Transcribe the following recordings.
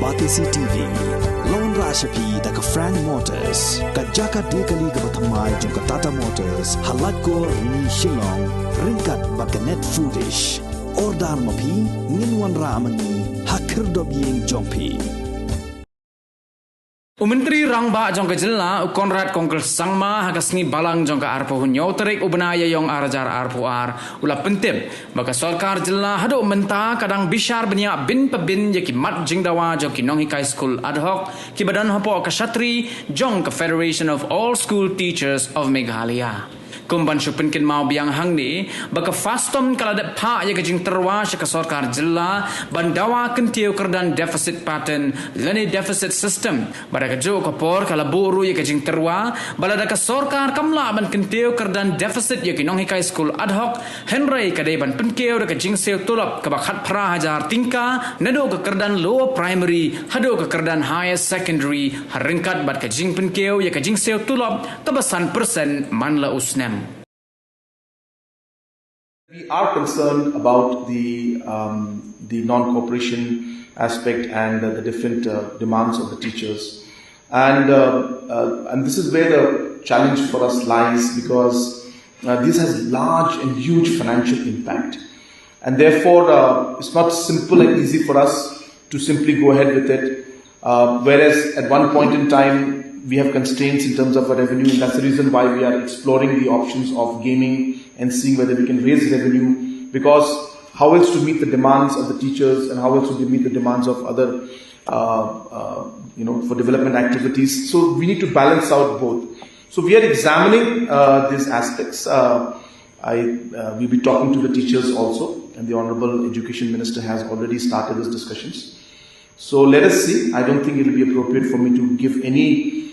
Batisi TV, Lone Rashapi, the Frank Motors, Kajaka Dekali Gabatamai, Junka Tata Motors, Halatko, Ni Shillong, Rinkat Bakanet Foodish, Ordar Mapi, Ninwan Ramani, Hakirdobying Jompi. Menteri Rangba jongka Jylla Konrad Kongkel Sangma hagasni balang jongka arpo hunyo terik ubenaya yong arajar arpo ula pentip baka Sorkar Jylla haduk menta kadang Bishar benya bin pebin yaki mat Jingdawa jongki Nonghikai Skul Adhoc ki badan hopo kasatri jong ke Federation of All School Teachers of Meghalaya. Kumban supinkin mau biang hang ni baka fastom kala de pa ya gajing terwa ke Sorkar Jylla bandawa kentiu kerdan deficit pattern lani deficit system pada kejo kopor kala buru ya gajing terwa balada ke Sorkar kamla ban kentiu kerdan deficit ya Nonghikai School Adhoc Henry kadai ban penkeu de gajing sel tulap ke bakhat pra hajar tingka nado ke kerdan lower primary hado ke kerdan higher secondary haringkat bat gajing penkeu ya gajing sel tulap tabasan persen manla usnem. We are concerned about the non-cooperation aspect and the different demands of the teachers, and this is where the challenge for us lies, because this has large and huge financial impact, and therefore it's not simple and easy for us to simply go ahead with it. Whereas at one point in time we have constraints in terms of our revenue, and that's the reason why we are exploring the options of gaming and seeing whether we can raise revenue, because how else to meet the demands of the teachers and how else to meet the demands of other, for development activities. So we need to balance out both. So we are examining these aspects. We'll be talking to the teachers also, and the Honorable Education Minister has already started these discussions. So let us see. I don't think it will be appropriate for me to give any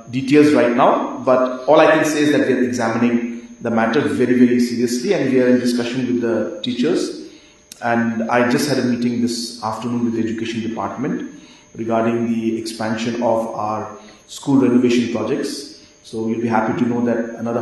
details right now, but all I can say is that we are examining the matter very, very seriously, and we are in discussion with the teachers. And I just had a meeting this afternoon with the Education Department regarding the expansion of our school renovation projects. So you'll be happy to know that another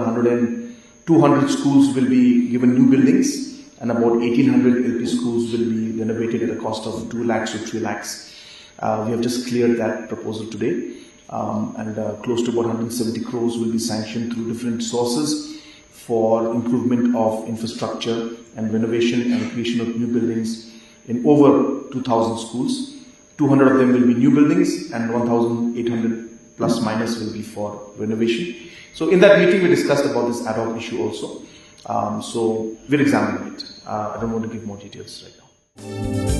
200 schools will be given new buildings, and about 1800 LP schools will be renovated at a cost of 2 lakhs to 3 lakhs. We have just cleared that proposal today, and close to about 170 crores will be sanctioned through different sources for improvement of infrastructure and renovation and creation of new buildings in over 2,000 schools. 200 of them will be new buildings, and 1,800 plus minus will be for renovation. So in that meeting we discussed about this Adhoc issue also. So we're examining it. I don't want to give more details right now.